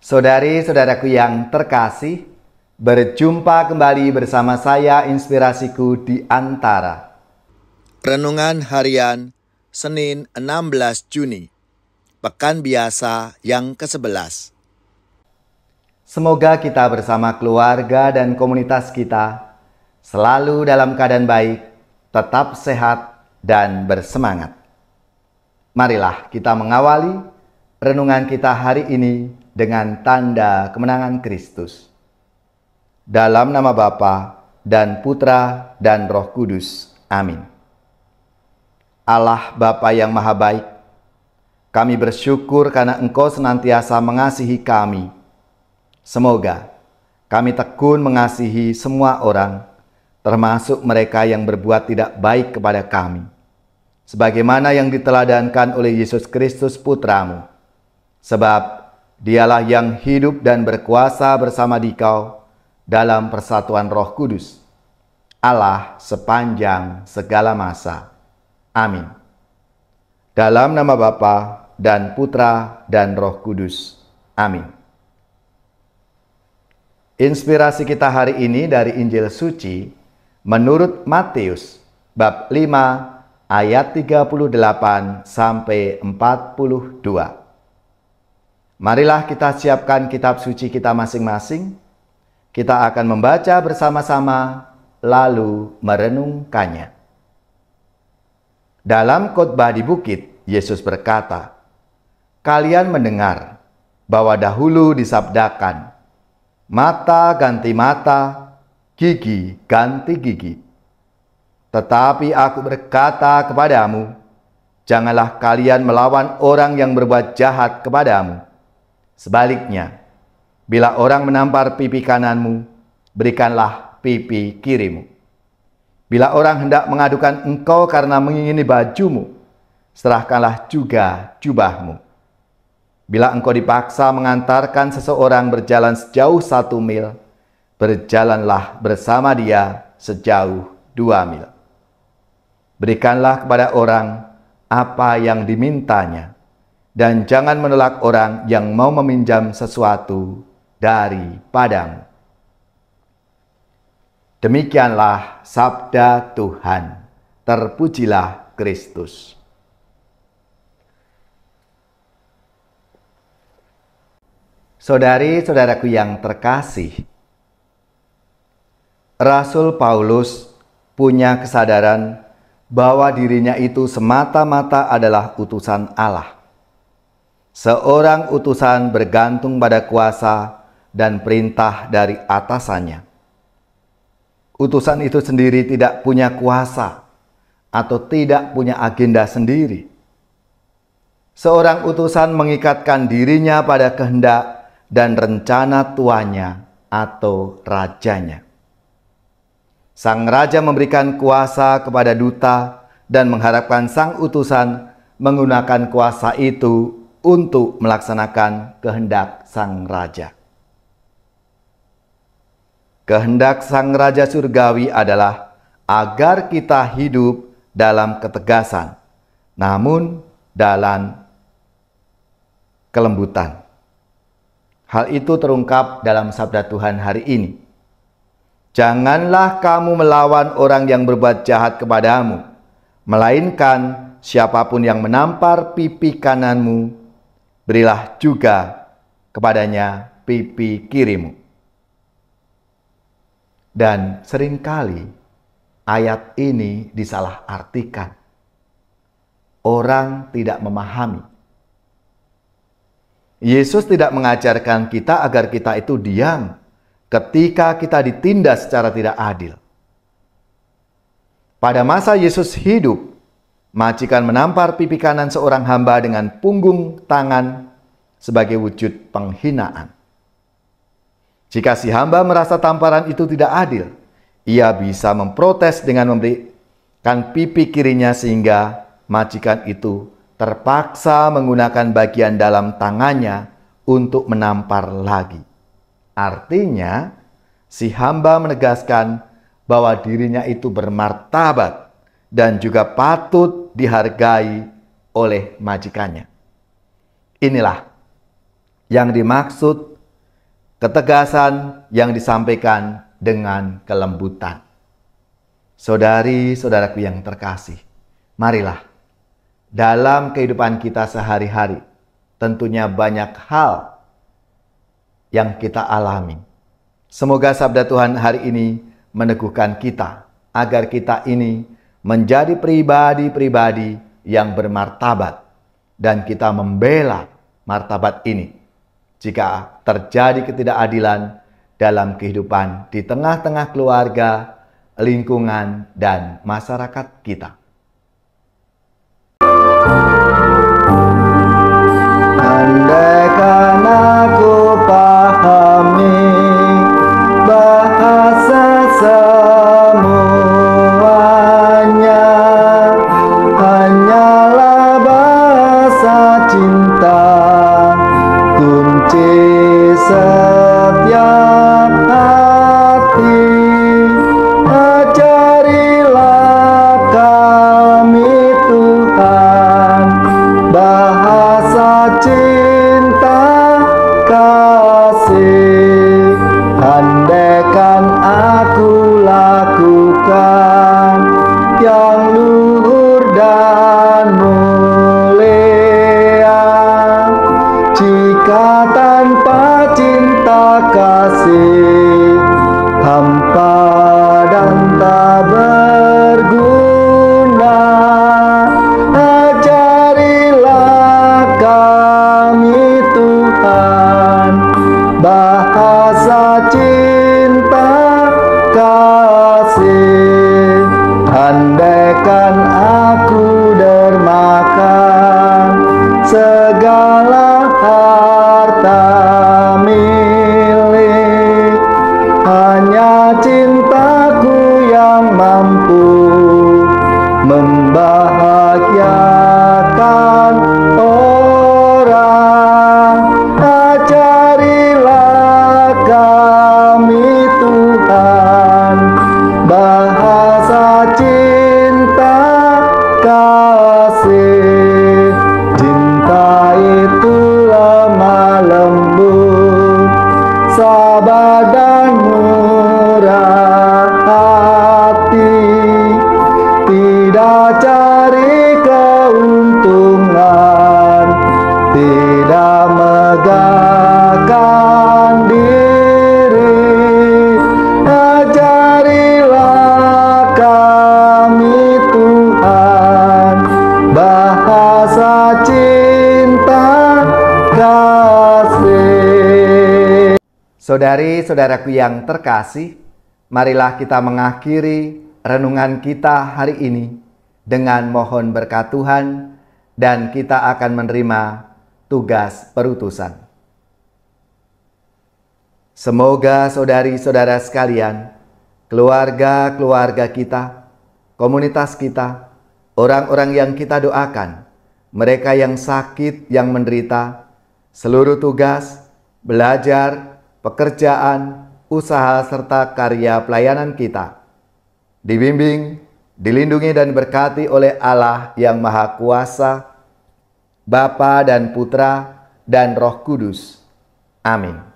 Saudari-saudaraku yang terkasih, berjumpa kembali bersama saya Inspirasiku di Antara. Renungan Harian Senin 16 Juni, Pekan Biasa yang ke-11. Semoga kita bersama keluarga dan komunitas kita selalu dalam keadaan baik, tetap sehat, dan bersemangat. Marilah kita mengawali renungan kita hari ini dengan tanda kemenangan Kristus. Dalam nama Bapa dan Putra dan Roh Kudus. Amin. Allah Bapa yang Maha Baik, kami bersyukur karena Engkau senantiasa mengasihi kami. Semoga kami tekun mengasihi semua orang, termasuk mereka yang berbuat tidak baik kepada kami, sebagaimana yang diteladankan oleh Yesus Kristus Putramu. Sebab Dialah yang hidup dan berkuasa bersama Dikau dalam persatuan Roh Kudus, Allah sepanjang segala masa. Amin. Dalam nama Bapa dan Putra dan Roh Kudus. Amin. Inspirasi kita hari ini dari Injil Suci menurut Matius bab 5 ayat 38 sampai 42. Marilah kita siapkan kitab suci kita masing-masing. Kita akan membaca bersama-sama lalu merenungkannya. Dalam khotbah di bukit, Yesus berkata, "Kalian mendengar bahwa dahulu disabdakan, mata ganti mata, gigi ganti gigi. Tetapi aku berkata kepadamu, janganlah kalian melawan orang yang berbuat jahat kepadamu. Sebaliknya, bila orang menampar pipi kananmu, berikanlah pipi kirimu. Bila orang hendak mengadukan engkau karena mengingini bajumu, serahkanlah juga jubahmu. Bila engkau dipaksa mengantarkan seseorang berjalan sejauh 1 mil, berjalanlah bersama dia sejauh 2 mil. Berikanlah kepada orang apa yang dimintanya, dan jangan menolak orang yang mau meminjam sesuatu daripadamu." Demikianlah sabda Tuhan. Terpujilah Kristus. Saudari-saudaraku yang terkasih, Rasul Paulus punya kesadaran bahwa dirinya itu semata-mata adalah utusan Allah. Seorang utusan bergantung pada kuasa dan perintah dari atasannya. Utusan itu sendiri tidak punya kuasa atau tidak punya agenda sendiri. Seorang utusan mengikatkan dirinya pada kehendak dan rencana tuannya atau rajanya. Sang raja memberikan kuasa kepada duta dan mengharapkan sang utusan menggunakan kuasa itu untuk melaksanakan kehendak sang raja. Kehendak sang raja surgawi adalah agar kita hidup dalam ketegasan, namun dalam kelembutan. Hal itu terungkap dalam sabda Tuhan hari ini. "Janganlah kamu melawan orang yang berbuat jahat kepadamu, melainkan siapapun yang menampar pipi kananmu, berilah juga kepadanya pipi kirimu." Dan seringkali ayat ini disalahartikan. Orang tidak memahami. Yesus tidak mengajarkan kita agar kita itu diam ketika kita ditindas secara tidak adil. Pada masa Yesus hidup, majikan menampar pipi kanan seorang hamba dengan punggung tangan sebagai wujud penghinaan. Jika si hamba merasa tamparan itu tidak adil, ia bisa memprotes dengan memberikan pipi kirinya sehingga majikan itu terpaksa menggunakan bagian dalam tangannya untuk menampar lagi. Artinya, si hamba menegaskan bahwa dirinya itu bermartabat dan juga patut dihargai oleh majikannya. Inilah yang dimaksud ketegasan yang disampaikan dengan kelembutan. Saudari-saudaraku yang terkasih, marilah dalam kehidupan kita sehari-hari, tentunya banyak hal yang kita alami. Semoga sabda Tuhan hari ini meneguhkan kita agar kita ini menjadi pribadi-pribadi yang bermartabat dan kita membela martabat ini. Jika terjadi ketidakadilan dalam kehidupan di tengah-tengah keluarga, lingkungan, dan masyarakat kita. Andaikan aku pahami bahasa semuanya, hanyalah bahasa cinta, kunci setiap hati. Ajarilah kami Tuhan bahasa cinta kasih. Andaikan aku lakukan yang luhur dan mulia, jika tanpa cinta kasih hampa dan tak berguna. Ajarilah kami Tuhan bahasa cinta kasih. Andaikan aku dermakan segala harta milik, hanya cintaku yang mampu membahagiakan orang. Ajarilah kami Tuhan bahasa cinta kasih. Cinta itu lemah lembut, sabar dan murah hati, tidak cari keuntungan, tidak megahkan diri. Ajarilah kami Tuhan bahasa cinta kasih. Saudari-saudaraku yang terkasih, marilah kita mengakhiri renungan kita hari ini dengan mohon berkat Tuhan, dan kita akan menerima tugas perutusan. Semoga saudari-saudara sekalian, keluarga-keluarga kita, komunitas kita, orang-orang yang kita doakan, mereka yang sakit, yang menderita, seluruh tugas, belajar, pekerjaan, usaha, serta karya pelayanan kita dibimbing, dilindungi dan berkati oleh Allah yang Maha Kuasa, Bapa dan Putra dan Roh Kudus. Amin.